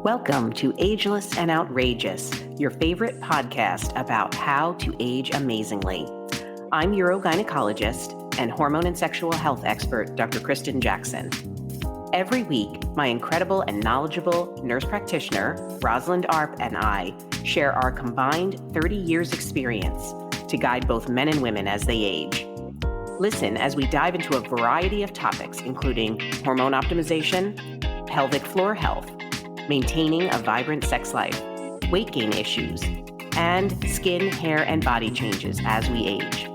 Welcome to Ageless and Outrageous, your favorite podcast about how to age amazingly. I'm urogynecologist and hormone and sexual health expert, Dr. Kristen Jackson. Every week, my incredible and knowledgeable nurse practitioner, Rosalind Arp, and I share our combined 30 years experience to guide both men and women as they age. Listen as we dive into a variety of topics, including hormone optimization, pelvic floor health, maintaining a vibrant sex life, weight gain issues, and skin, hair, and body changes as we age.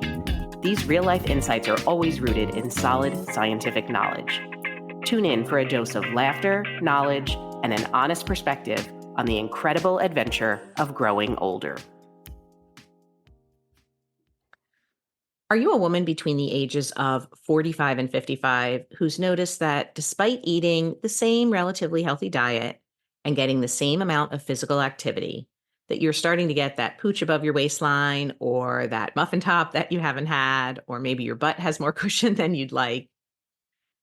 These real-life insights are always rooted in solid scientific knowledge. Tune in for a dose of laughter, knowledge, and an honest perspective on the incredible adventure of growing older. Are you a woman between the ages of 45 and 55 who's noticed that despite eating the same relatively healthy diet and getting the same amount of physical activity, that you're starting to get that pooch above your waistline or that muffin top that you haven't had, or maybe your butt has more cushion than you'd like?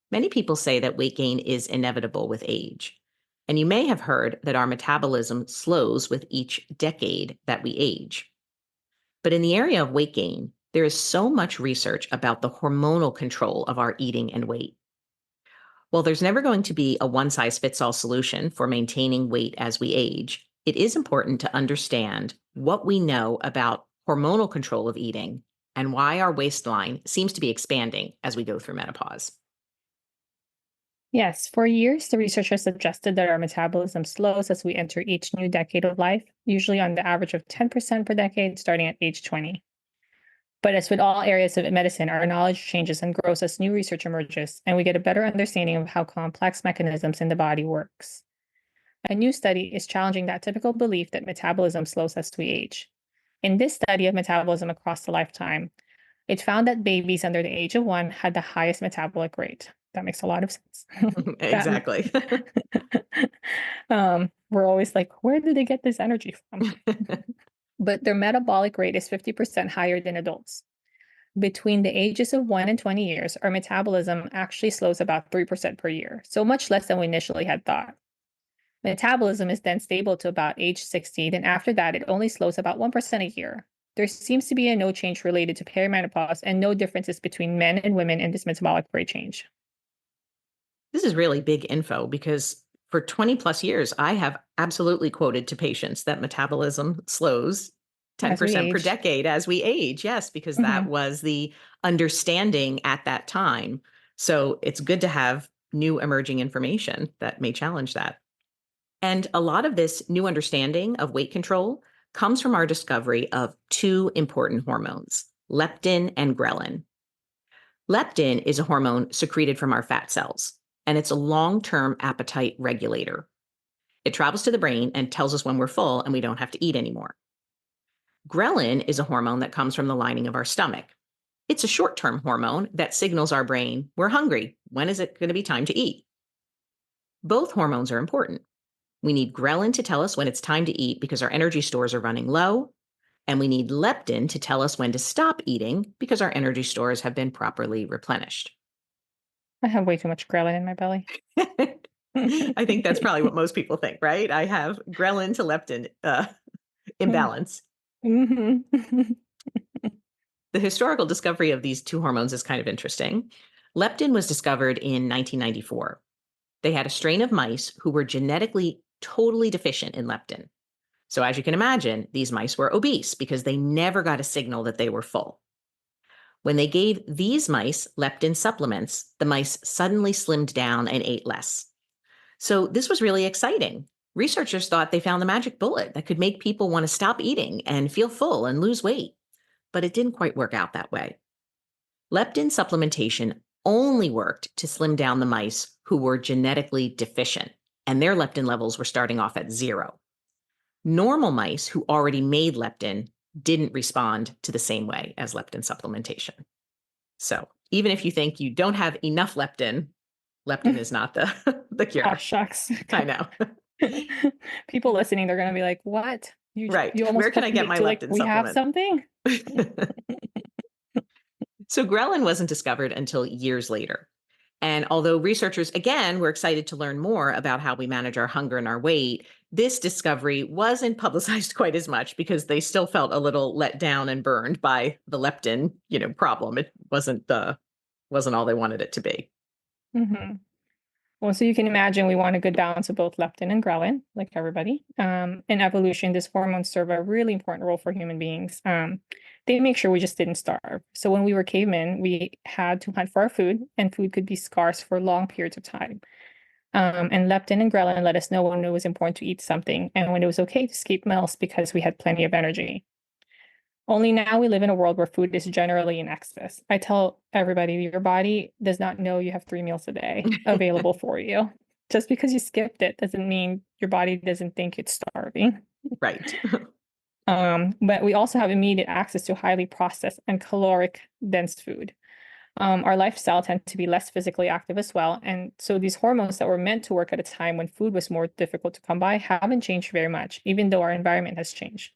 Many people say that weight gain is inevitable with age. And you may have heard that our metabolism slows with each decade that we age. But in the area of weight gain, there is so much research about the hormonal control of our eating and weight. While there's never going to be a one-size-fits-all solution for maintaining weight as we age, it is important to understand what we know about hormonal control of eating and why our waistline seems to be expanding as we go through menopause. Yes, for years, the researchers suggested that our metabolism slows as we enter each new decade of life, usually on the average of 10% per decade, starting at age 20. But as with all areas of medicine, our knowledge changes and grows as new research emerges, and we get a better understanding of how complex mechanisms in the body works. A new study is challenging that typical belief that metabolism slows as we age. In this study of metabolism across the lifetime, it found that babies under the age of 1 had the highest metabolic rate. That makes a lot of sense. Exactly. We're always like, where do they get this energy from? But their metabolic rate is 50% higher than adults. Between the ages of 1 and 20 years, our metabolism actually slows about 3% per year, so much less than we initially had thought. Metabolism is then stable to about age 60, then after that, it only slows about 1% a year. There seems to be a no change related to perimenopause and no differences between men and women in this metabolic rate change. This is really big info because for 20 plus years, I have absolutely quoted to patients that metabolism slows 10% per decade as we age. Yes, because that was the understanding at that time. So it's good to have new emerging information that may challenge that. And a lot of this new understanding of weight control comes from our discovery of 2 important hormones, leptin and ghrelin. Leptin is a hormone secreted from our fat cells, and it's a long-term appetite regulator. It travels to the brain and tells us when we're full and we don't have to eat anymore. Ghrelin is a hormone that comes from the lining of our stomach. It's a short-term hormone that signals our brain, we're hungry. When is it going to be time to eat? Both hormones are important. We need ghrelin to tell us when it's time to eat because our energy stores are running low, and we need leptin to tell us when to stop eating because our energy stores have been properly replenished. I have way too much ghrelin in my belly. I think that's probably what most people think, right? I have ghrelin to leptin imbalance. Mm-hmm. The historical discovery of these 2 hormones is kind of interesting. Leptin was discovered in 1994. They had a strain of mice who were genetically totally deficient in leptin. So as you can imagine, these mice were obese because they never got a signal that they were full. When they gave these mice leptin supplements, the mice suddenly slimmed down and ate less. So this was really exciting. Researchers thought they found the magic bullet that could make people want to stop eating and feel full and lose weight. But it didn't quite work out that way. Leptin supplementation only worked to slim down the mice who were genetically deficient, and their leptin levels were starting off at 0. Normal mice who already made leptin didn't respond to the same way as leptin supplementation. So even if you think you don't have enough leptin is not the cure. Oh, shucks. I know. People listening, they're going to be like, what? You almost Where can I get my leptin supplement? We have something? So ghrelin wasn't discovered until years later. And although researchers, again, were excited to learn more about how we manage our hunger and our weight, this discovery wasn't publicized quite as much because they still felt a little let down and burned by the leptin, problem. It wasn't all they wanted it to be. Mm-hmm. Well, so you can imagine we want a good balance of both leptin and ghrelin, like everybody. In evolution, these hormones serve a really important role for human beings. They make sure we just didn't starve. So when we were cavemen, we had to hunt for our food, and food could be scarce for long periods of time. And leptin and ghrelin let us know when it was important to eat something and when it was okay to skip meals because we had plenty of energy. Only now we live in a world where food is generally in excess. I tell everybody, your body does not know you have 3 meals a day available for you. Just because you skipped it doesn't mean your body doesn't think it's starving. Right. But we also have immediate access to highly processed and caloric dense food. Our lifestyle tends to be less physically active as well. And so these hormones that were meant to work at a time when food was more difficult to come by haven't changed very much, even though our environment has changed.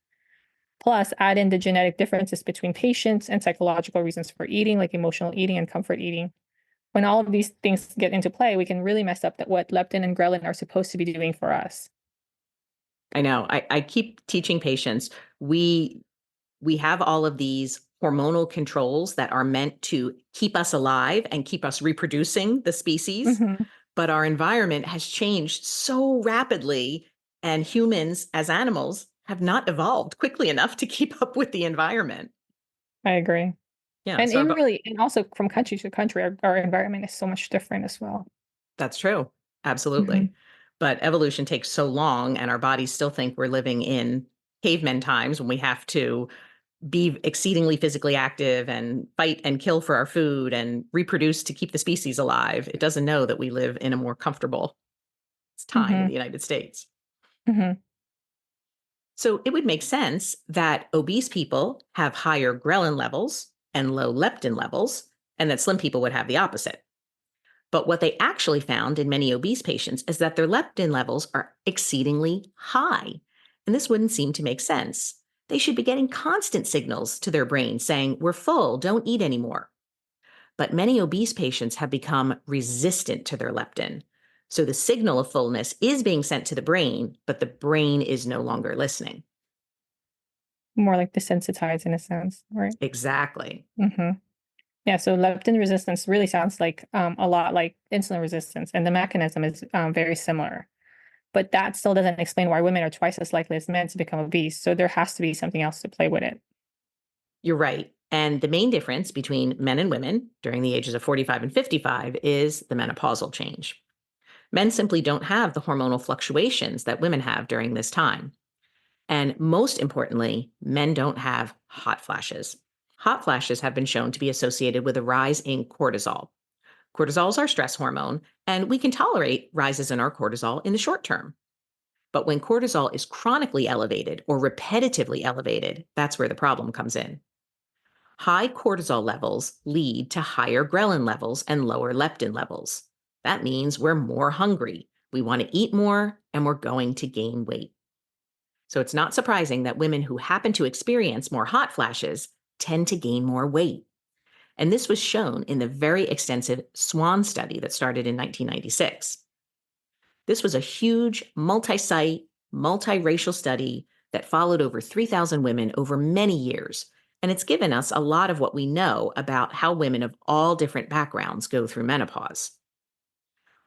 Plus, add in the genetic differences between patients and psychological reasons for eating, like emotional eating and comfort eating. When all of these things get into play, we can really mess up what leptin and ghrelin are supposed to be doing for us. I know. I keep teaching patients, we have all of these hormonal controls that are meant to keep us alive and keep us reproducing the species. Mm-hmm. But our environment has changed so rapidly, and humans as animals have not evolved quickly enough to keep up with the environment. I agree. Yeah, And so and also from country to country, our environment is so much different as well. that's true. Mm-hmm. Absolutely. But evolution takes so long, and our bodies still think we're living in caveman times when we have to be exceedingly physically active and fight and kill for our food and reproduce to keep the species alive. It doesn't know that we live in a more comfortable time in Mm-hmm. the United States. Mm-hmm. So it would make sense that obese people have higher ghrelin levels and low leptin levels, and that slim people would have the opposite. But what they actually found in many obese patients is that their leptin levels are exceedingly high. And this wouldn't seem to make sense. They should be getting constant signals to their brain saying, "We're full, don't eat anymore." But many obese patients have become resistant to their leptin. So the signal of fullness is being sent to the brain, but the brain is no longer listening. More like desensitized in a sense, right? Exactly. Mm-hmm. Yeah, so leptin resistance really sounds like a lot like insulin resistance, and the mechanism is very similar. But that still doesn't explain why women are twice as likely as men to become obese. So there has to be something else to play with it. You're right. And the main difference between men and women during the ages of 45 and 55 is the menopausal change. Men simply don't have the hormonal fluctuations that women have during this time. And most importantly, men don't have hot flashes. Hot flashes have been shown to be associated with a rise in cortisol. Cortisol is our stress hormone, and we can tolerate rises in our cortisol in the short term. But when cortisol is chronically elevated or repetitively elevated, that's where the problem comes in. High cortisol levels lead to higher ghrelin levels and lower leptin levels. That means we're more hungry, we want to eat more, and we're going to gain weight. So it's not surprising that women who happen to experience more hot flashes tend to gain more weight. And this was shown in the very extensive SWAN study that started in 1996. This was a huge, multi site, multiracial study that followed over 3,000 women over many years. And it's given us a lot of what we know about how women of all different backgrounds go through menopause.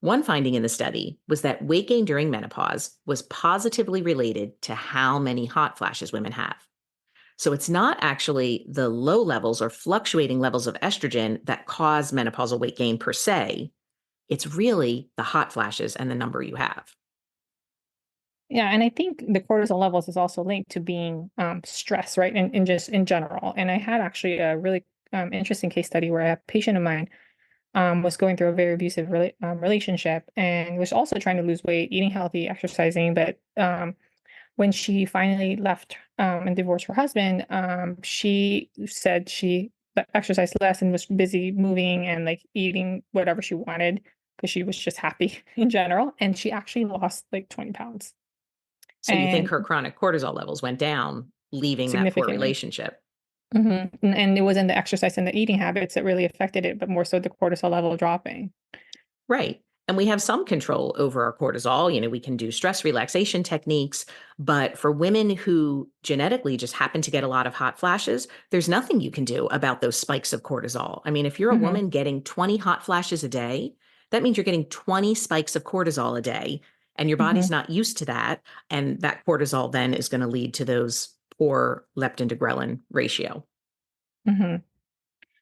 One finding in the study was that weight gain during menopause was positively related to how many hot flashes women have. So it's not actually the low levels or fluctuating levels of estrogen that cause menopausal weight gain per se. It's really the hot flashes and the number you have. Yeah, and I think the cortisol levels is also linked to being stress, right? And just in general. And I had actually a really interesting case study where a patient of mine was going through a very abusive relationship and was also trying to lose weight, eating healthy, exercising. But when she finally left and divorced her husband, she said she exercised less and was busy moving and like eating whatever she wanted because she was just happy in general. And she actually lost like 20 pounds So you think and her chronic cortisol levels went down, leaving that poor significantly. relationship. And it wasn't the exercise and the eating habits that really affected it, but more so the cortisol level dropping. Right. And we have some control over our cortisol. We can do stress relaxation techniques. But for women who genetically just happen to get a lot of hot flashes, there's nothing you can do about those spikes of cortisol. I mean, if you're a Hmm. woman getting 20 hot flashes a day, that means you're getting 20 spikes of cortisol a day. And your Hmm. body's not used to that. And that cortisol then is going to lead to those poor leptin to ghrelin ratio. Hmm.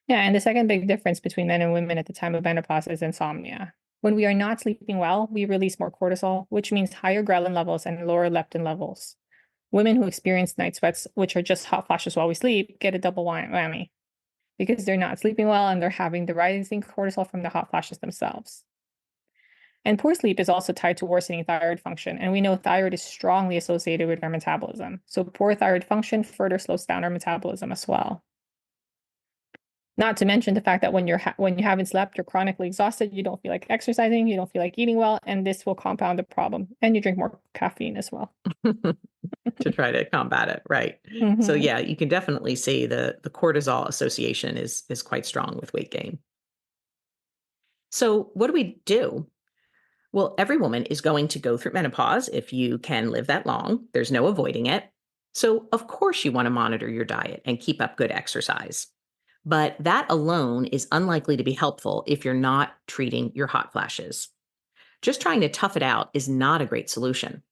Yeah, and the second big difference between men and women at the time of menopause is insomnia. When we are not sleeping well, we release more cortisol, which means higher ghrelin levels and lower leptin levels. Women who experience night sweats, which are just hot flashes while we sleep, get a double whammy because they're not sleeping well and they're having the rising cortisol from the hot flashes themselves. And poor sleep is also tied to worsening thyroid function, and we know thyroid is strongly associated with our metabolism. So poor thyroid function further slows down our metabolism as well. Not to mention the fact that when you haven't slept, you're chronically exhausted, you don't feel like exercising, you don't feel like eating well, and this will compound the problem. And you drink more caffeine as well. To try to combat it, right. So Hmm. yeah, you can definitely see the cortisol association is quite strong with weight gain. So what do we do? Well, every woman is going to go through menopause if you can live that long. There's no avoiding it. So of course you want to monitor your diet and keep up good exercise. But that alone is unlikely to be helpful if you're not treating your hot flashes. Just trying to tough it out is not a great solution.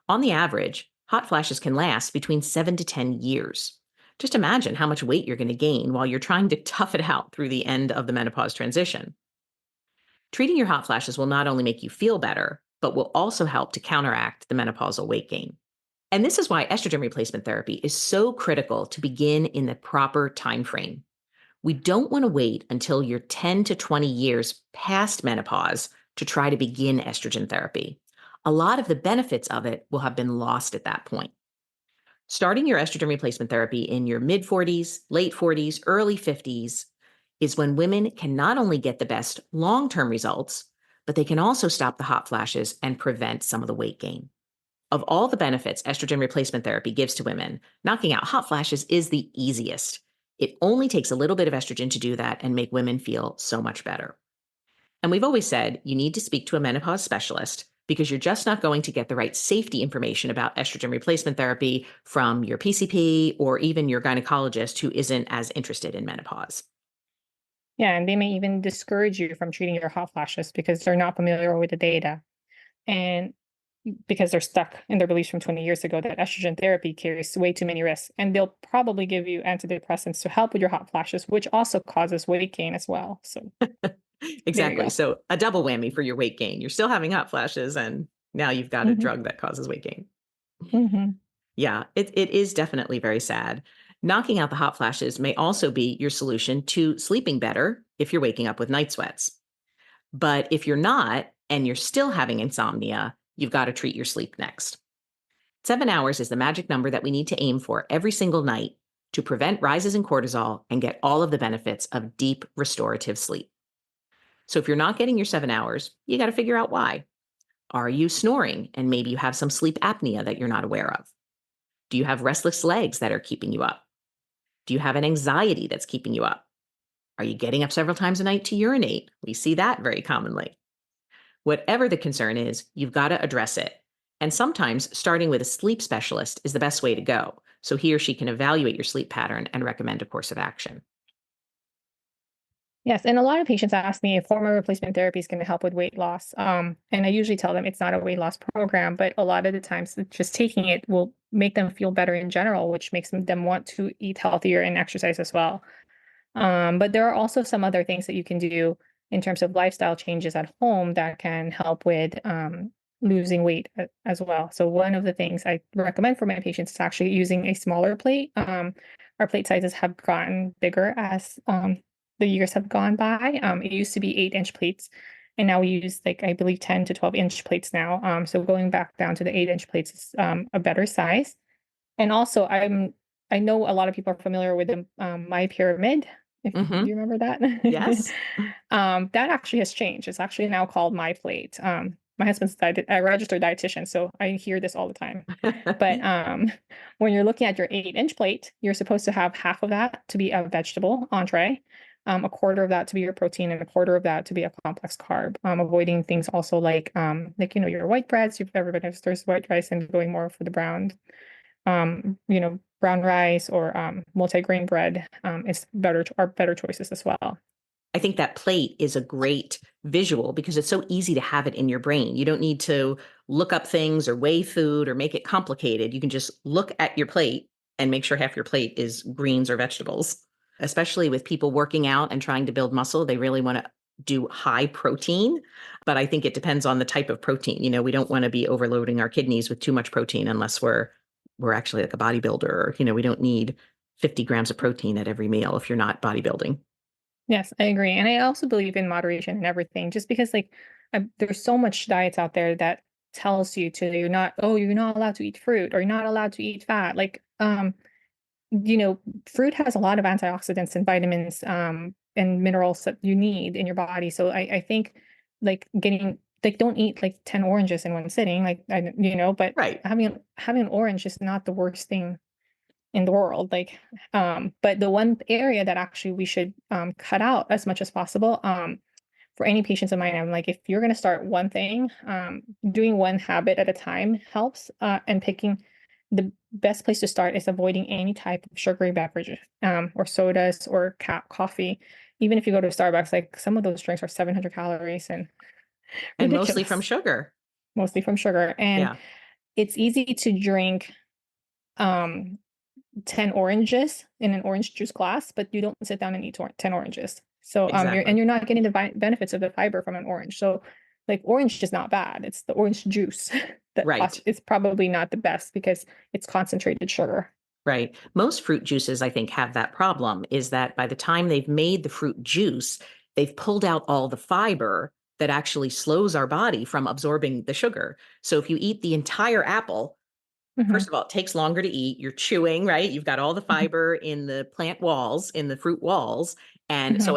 On the average, hot flashes can last between 7 to 10 years. Just imagine how much weight you're going to gain while you're trying to tough it out through the end of the menopause transition. Treating your hot flashes will not only make you feel better, but will also help to counteract the menopausal weight gain. And this is why estrogen replacement therapy is so critical to begin in the proper time frame. We don't want to wait until you're 10 to 20 years past menopause to try to begin estrogen therapy. A lot of the benefits of it will have been lost at that point. Starting your estrogen replacement therapy in your mid 40s, late 40s, early 50s is when women can not only get the best long term results, but they can also stop the hot flashes and prevent some of the weight gain. Of all the benefits estrogen replacement therapy gives to women, knocking out hot flashes is the easiest. It only takes a little bit of estrogen to do that and make women feel so much better. And we've always said you need to speak to a menopause specialist because you're just not going to get the right safety information about estrogen replacement therapy from your PCP or even your gynecologist who isn't as interested in menopause. Yeah, and they may even discourage you from treating your hot flashes because they're not familiar with the data. And because they're stuck in their beliefs from 20 years ago that estrogen therapy carries way too many risks. And they'll probably give you antidepressants to help with your hot flashes, which also causes weight gain as well. So there you Exactly. go. So a double whammy for your weight gain. You're still having hot flashes, and now you've got a Hmm. drug that causes weight gain. Hmm. Yeah, it is definitely very sad. Knocking out the hot flashes may also be your solution to sleeping better if you're waking up with night sweats. But if you're not, and you're still having insomnia, you've got to treat your sleep next. 7 hours is the magic number that we need to aim for every single night to prevent rises in cortisol and get all of the benefits of deep restorative sleep. So if you're not getting your 7 hours, you got to figure out why. Are you snoring and maybe you have some sleep apnea that you're not aware of? Do you have restless legs that are keeping you up? Do you have an anxiety that's keeping you up? Are you getting up several times a night to urinate? We see that very commonly. Whatever the concern is, you've got to address it. And sometimes starting with a sleep specialist is the best way to go. So he or she can evaluate your sleep pattern and recommend a course of action. Yes, and a lot of patients ask me if hormone replacement therapy is going to help with weight loss. And I usually tell them it's not a weight loss program, but a lot of the times just taking it will make them feel better in general, which makes them want to eat healthier and exercise as well. But there are also some other things that you can do in terms of lifestyle changes at home that can help with losing weight as well. So one of the things I recommend for my patients is actually using a smaller plate. Our plate sizes have gotten bigger as the years have gone by. It used to be 8-inch plates, and now we use like I believe 10 to 12-inch plates now. So going back down to the 8-inch plates is a better size. And also, I know a lot of people are familiar with the My Pyramid. If do Hmm. you remember that? Yes. That actually has changed. It's actually now called Myplate. My husband's a registered dietitian, so I hear this all the time. But when you're looking at your 8-inch plate, you're supposed to have half of that to be a vegetable entree. a quarter of that to be your protein and a quarter of that to be a complex carb. Avoiding things also like your white breads. If everybody has there's white rice and going more for the brown, brown rice or multi-grain bread is are better choices as well. I think that plate is a great visual because it's so easy to have it in your brain. You don't need to look up things or weigh food or make it complicated. You can just look at your plate and make sure half your plate is greens or vegetables. Especially with people working out and trying to build muscle, they really want to do high protein. But I think it depends on the type of protein. We don't want to be overloading our kidneys with too much protein unless we're actually like a bodybuilder, or, we don't need 50 grams of protein at every meal if you're not bodybuilding. Yes, I agree. And I also believe in moderation and everything, just because there's so much diets out there that tells you you're not allowed to eat fruit or you're not allowed to eat fat. Fruit has a lot of antioxidants and vitamins and minerals that you need in your body. So I think don't eat 10 oranges in one sitting, but Right. having an orange is not the worst thing in the world. But the one area that actually we should cut out as much as possible for any patients of mine, I'm like, if you're going to start one thing, doing one habit at a time helps, and picking the best place to start is avoiding any type of sugary beverages or sodas or coffee. Even if you go to Starbucks, like some of those drinks are 700 calories and mostly from ridiculous. sugar. Mostly from sugar. And Yeah. it's easy to drink 10 oranges in an orange juice glass, but you don't sit down and eat 10 oranges. So Exactly. you're not getting the benefits of the fiber from an orange. So orange is not bad. It's the orange juice that Right. is probably not the best because it's concentrated sugar. Right. Most fruit juices, I think, have that problem, is that by the time they've made the fruit juice, they've pulled out all the fiber that actually slows our body from absorbing the sugar. So if you eat the entire apple, Mm-hmm. first of all, it takes longer to eat. You're chewing, right? You've got all the Mm-hmm. fiber in the plant walls, in the fruit walls. And Mm-hmm. so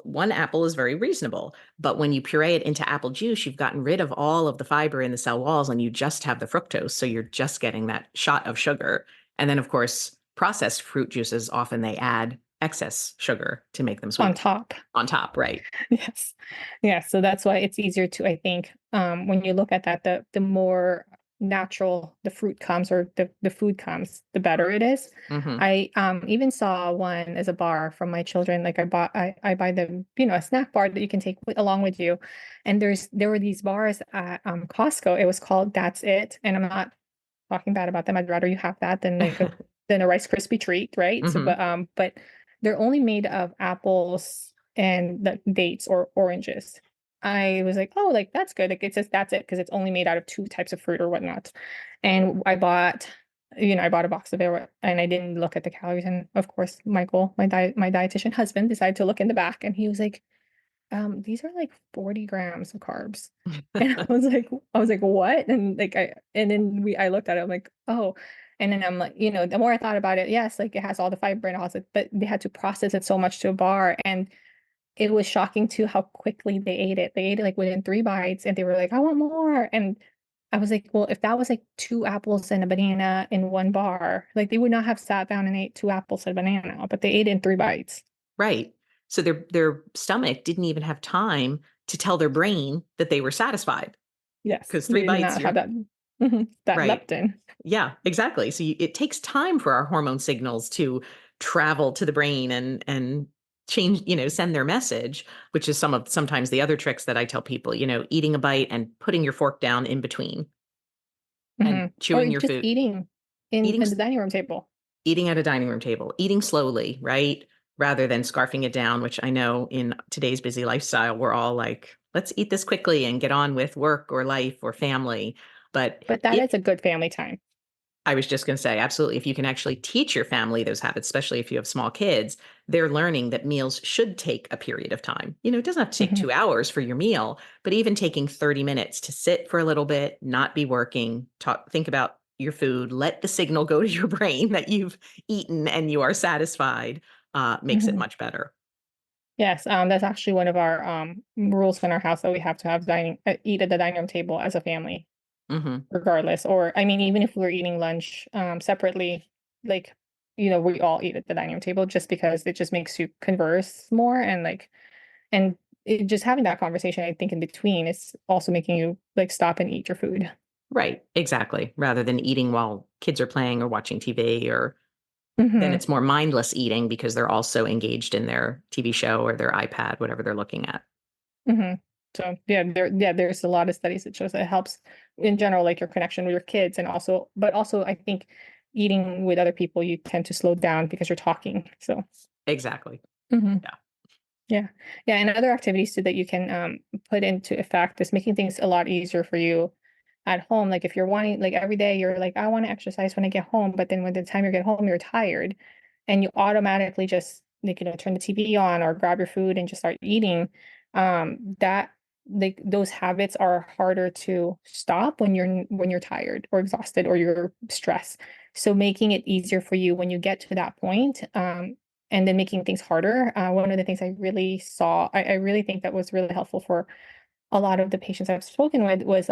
one apple is very reasonable. But when you puree it into apple juice, you've gotten rid of all of the fiber in the cell walls and you just have the fructose. So you're just getting that shot of sugar. And then, of course, processed fruit juices, often they add excess sugar to make them On sweet. top. On top, right? Yes. Yeah. So that's why it's easier to, I think, when you look at that, the more natural the fruit comes or the food comes, the better it is. Mm-hmm. I even saw one as a bar from my children. I buy them, a snack bar that you can take along with you. And there were these bars at Costco. It was called That's It. And I'm not talking bad about them. I'd rather you have that than than a Rice Krispie treat, right? So, Mm-hmm. but they're only made of apples and the dates or oranges. I was like, oh, that's good. It says that's it because it's only made out of two types of fruit or whatnot. And I bought a box of it and I didn't look at the calories. And of course, Michael, my dietitian husband, decided to look in the back and he was like, these are 40 grams of carbs. And I was like, what? And I looked at it, I'm like, oh, and then I'm like, the more I thought about it, yes, it has all the fiber and all that, but they had to process it so much to a bar. And it was shocking too how quickly they ate it. They ate it within 3 bites and they were like, I want more. And I was like, well, if that was 2 apples and a banana in one bar, they would not have sat down and ate 2 apples and a banana, but they ate it in 3 bites. Right. So their stomach didn't even have time to tell their brain that they were satisfied. Yes, Because three they did bites, not have you're that right. leptin. Yeah, exactly. So it takes time for our hormone signals to travel to the brain and change, send their message, which is sometimes the other tricks that I tell people, eating a bite and putting your fork down in between and Or chewing your just food, eating eating in the dining room table. eating at a dining room table, eating slowly, right? Rather than scarfing it down, which I know in today's busy lifestyle, we're all like, let's eat this quickly and get on with work or life or family. But But that if is a good family time. I was just going to say, absolutely, if you can actually teach your family those habits, especially if you have small kids, they're learning that meals should take a period of time. It doesn't have to take Mhm. 2 hours for your meal, but even taking 30 minutes to sit for a little bit, not be working, think about your food, let the signal go to your brain that you've eaten and you are satisfied, makes it Mhm. much better. Yes, that's actually one of our rules in our house that we have to have eat at the dining room table as a family, Hmm. regardless. Or I mean, even if we're eating lunch separately, like we all eat at the dining room table just because it just makes you converse more and just having that conversation, I think, in between is also making you stop and eat your food. Right. Exactly. Rather than eating while kids are playing or watching TV, or then Mm-hmm. it's more mindless eating because they're also engaged in their TV show or their iPad, whatever they're looking at. Mm-hmm. So there's a lot of studies that shows that it helps in general, your connection with your kids, but also I think eating with other people, you tend to slow down because you're talking. So. Exactly. Mm-hmm. Yeah. Yeah. Yeah. And other activities too that you can put into effect is making things a lot easier for you at home. Like if you're wanting, every day you're like, I want to exercise when I get home, but then when the time you get home, you're tired and you automatically just turn the TV on or grab your food and just start eating. That those habits are harder to stop when you're tired or exhausted or you're stressed. So making it easier for you when you get to that point, and then making things harder. One of the things I really saw, I really think that was really helpful for a lot of the patients I've spoken with was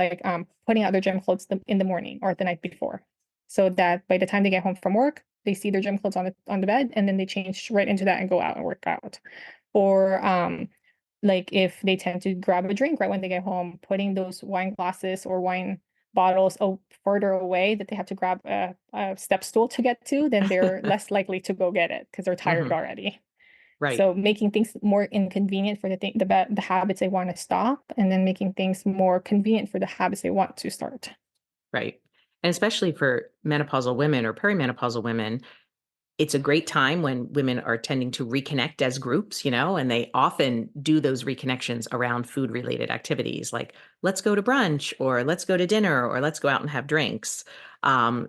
putting out their gym clothes in the morning or the night before, so that by the time they get home from work, they see their gym clothes on the bed, and then they change right into that and go out and work out. Or if they tend to grab a drink right when they get home, putting those wine glasses or wine bottles further away that they have to grab a step stool to get to, then they're less likely to go get it because they're tired already. Right. So making things more inconvenient for the habits they want to stop, and then making things more convenient for the habits they want to start. Right. And especially for menopausal women or perimenopausal women, it's a great time when women are tending to reconnect as groups, and they often do those reconnections around food related activities like let's go to brunch or let's go to dinner or let's go out and have drinks.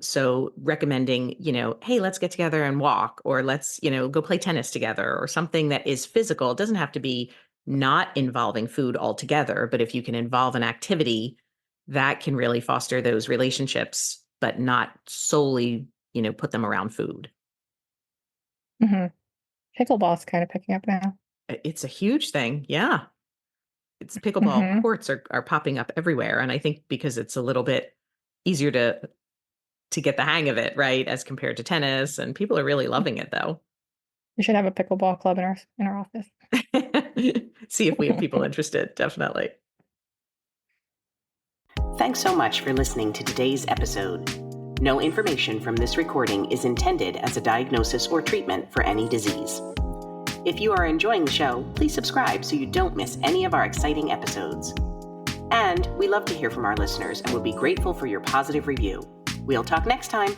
So recommending, hey, let's get together and walk, or let's, go play tennis together, or something that is physical. It doesn't have to be not involving food altogether, but if you can involve an activity that can really foster those relationships, but not solely, put them around food. Mm-hmm. Pickleball's kind of picking up now. It's a huge thing. Yeah. It's pickleball Mm-hmm. courts are popping up everywhere. And I think because it's a little bit easier to get the hang of it, right? As compared to tennis. And people are really loving it though. We should have a pickleball club in our office. See if we have people interested. Definitely. Thanks so much for listening to today's episode. No information from this recording is intended as a diagnosis or treatment for any disease. If you are enjoying the show, please subscribe so you don't miss any of our exciting episodes. And we love to hear from our listeners and would be grateful for your positive review. We'll talk next time.